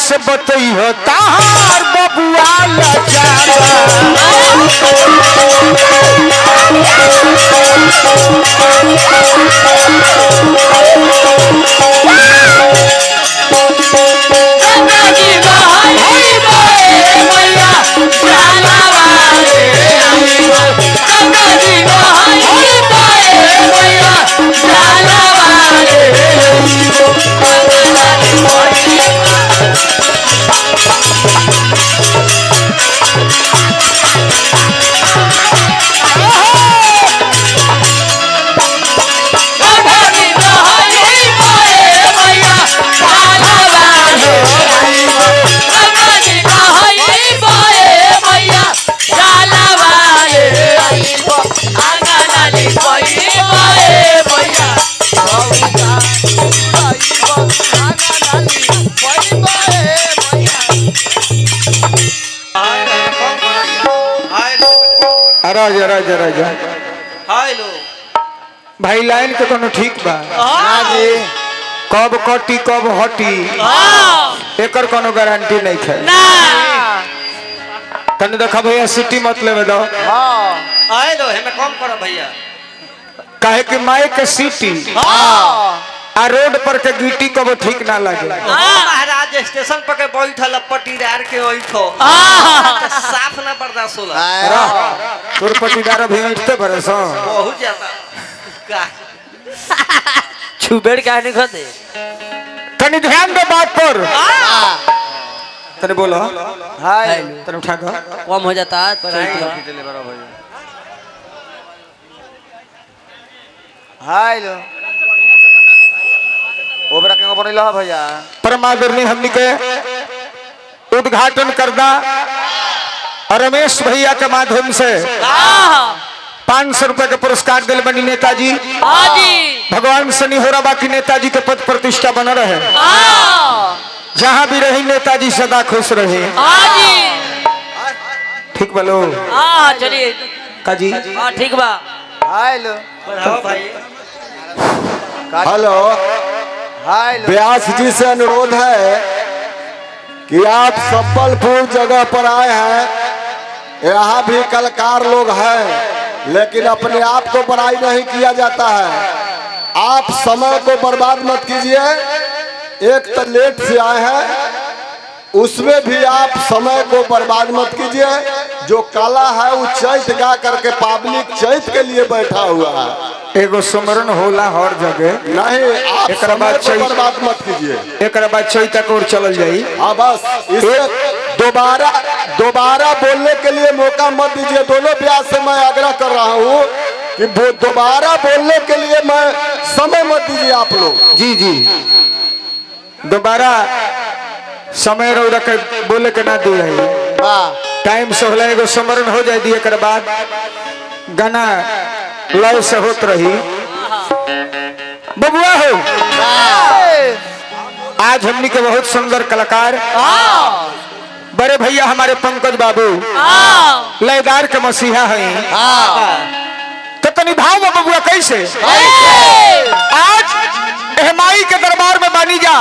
से बतई हो ताहार बबुआ लाचार राजा राजा राजा हेलो भाई लाइन के कोनो ठीक बा हां जी कब कटी कब हटी एकर कोनो गारंटी नहीं है ना तने देखा भैया सिटी मत लेवे दो हां आए दो हमें कम करो भैया काहे कि माइक के सिटी हां आ रोड पर के गिट्टी कब ठीक ना लगे महाराज स्टेशन पर के बैठल पटीदार के ओइठो साफ ना बर्दाश्त होला तोर पटीदार भी उठते बरस बहुत ज्यादा का छुबेड़ का नहीं खदे तनी ध्यान दे बात पर तने बोलो हाय तने उठा दो कम हो जाता है हेलो ओबरा के बनैला भैया परमादरणी हमनी के उद्घाटन करदा और रमेश भैया के माध्यम से 500 रुपए के पुरस्कार दिल बनी नेताजी भगवान शनि हो रहा की नेताजी के पद प्रतिष्ठा बना रहे जहाँ भी रही नेताजी सदा खुश रहे ठीक बोलो चलिए काजी ठीक बा हेलो भाई हेलो व्यास जी से अनुरोध है कि आप सम्बलपुर जगह पर आए हैं, यहाँ भी कलाकार लोग हैं, लेकिन अपने आप को बड़ाई नहीं किया जाता है। आप समय को बर्बाद मत कीजिए। एक तो लेट से आए हैं, उसमें भी आप समय को बर्बाद मत कीजिए। जो कला है वो चैत गा करके पब्लिक चैत के लिए बैठा हुआ है। एगो सुमरन होला हर जगह नहीं, आप एक बाद समय को बर्बाद मत कीजिए। एक बाद चैत तक और चल जाई। हाँ बस इसे दोबारा बोलने के लिए मौका मत दीजिए। दोनों ब्याज से मैं आग्रह कर रहा हूँ कि दोबारा बोलने के लिए मैं समय मत दीजिए आप लोग। जी जी दोबारा समय रो रखे बोले के ना दिए टाइम से होला एगो समरण हो जाए दिए कर बाद गाना लय से होत रही। बबुआ हो आज हमनी के बहुत सुंदर कलाकार बड़े भैया हमारे पंकज बाबू लयदार के मसीहा हैं। तो तनी भाव बबुआ कैसे आज एहमाई के दरबार में बानी जा।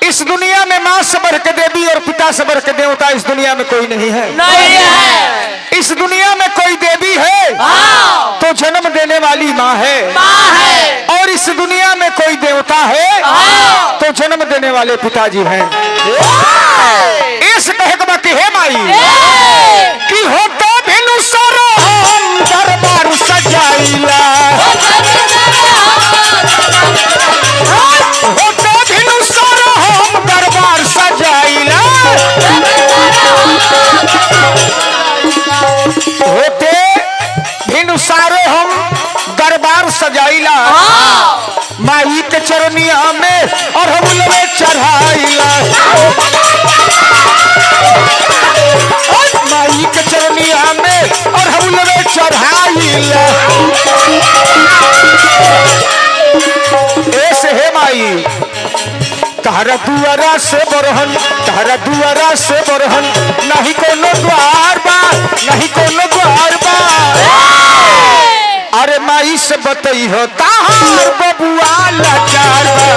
इस दुनिया में माँ से बढ़ के देवी और पिता से बढ़ के देवता इस दुनिया में कोई नहीं है। इस दुनिया में कोई देवी है तो जन्म देने वाली माँ है और इस दुनिया में कोई देवता है तो जन्म देने वाले पिताजी हैं। इस कहकबा की है माई कि होता भिनु सरो हम दरबार सजाइला होता भिनु सरो हम दरबार सजाइला होते भिनु सारे हम दरबार सजाइला माई के चरनिया में और हम लोग चढ़ाइला माई के चरनिया में और हम लोग चढ़ाइला। ऐसे है माई तहरा दुआरा से बरहन नहीं कोनो द्वार बा नहीं कोनो द्वार बा। अरे माई से बतई हो ताहार बबुआ लाचार बा।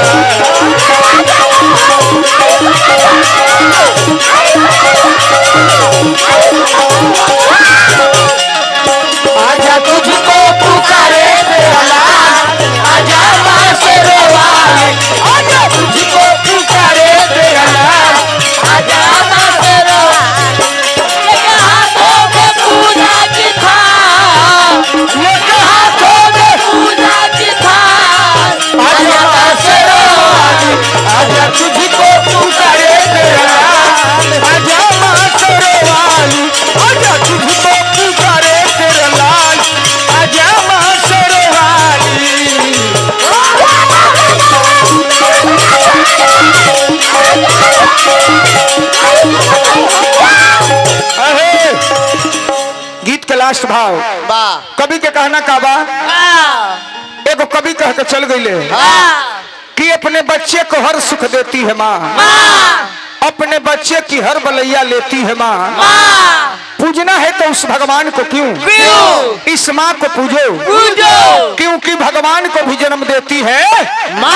लास्ट भाव कवि के कहना का बा एगो कवि कह के चल गईले कि अपने बच्चे को हर सुख देती है माँ, अपने बच्चे की हर बलैया लेती है माँ। पूजना है तो उस भगवान को क्यों, इस माँ को पूजो क्योंकि भगवान को भी जन्म देती है माँ।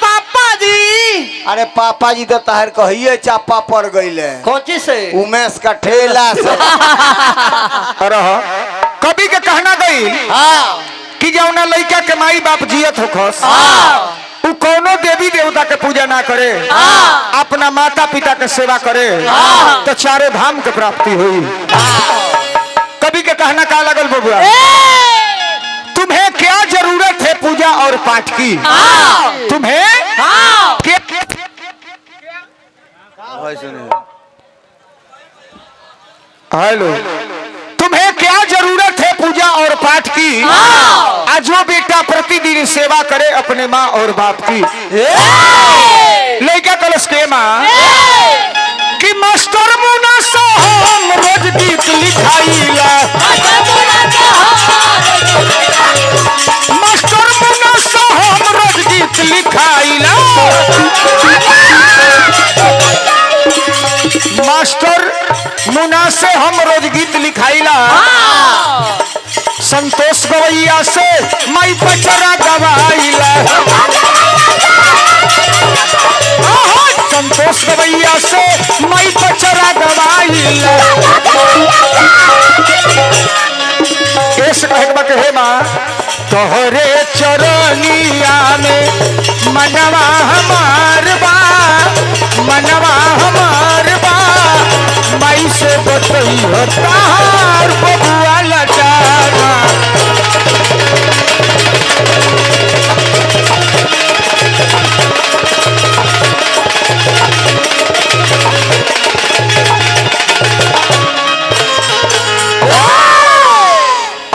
पापा जी, अरे पापा जी तो तहर कहिए चापा पड़ गईले कौची से? उमेश का ठेला से। अरे कवि के कहना गई कि जौना लड़का के माई बाप जियत होखस उ कोनो देवी देवता के पूजा ना करे, अपना माता पिता के सेवा करे तो चारों धाम के प्राप्ति हुई। कवि के कहना का लगल बबुआ, तुम्हें क्या जरूरत है पूजा और पाठ की, तुम्हें हेलो, तुम्हें क्या जरूरत है पूजा और पाठ की, आज जो बेटा प्रतिदिन सेवा करे अपने माँ और बाप की। लड़का कलश के माँ कि मास्टर मुना सा हम रोज गीत लिखाईला, मास्टर मुना सा हम रोज गीत लिखाईला, मास्टर मुना से हम रोज गीत लिखाईला, संतोष गवैया से माई पचरा गवाईला, संतोष गवैया से माई पचरा गवाईला। कैसे कहे हे माँ तोहरे चरनिया में मनवा हमार बा, मनवा हमार बा, माई से बतई तार बबुआ लचारा।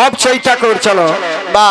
अब चैता को चलो बा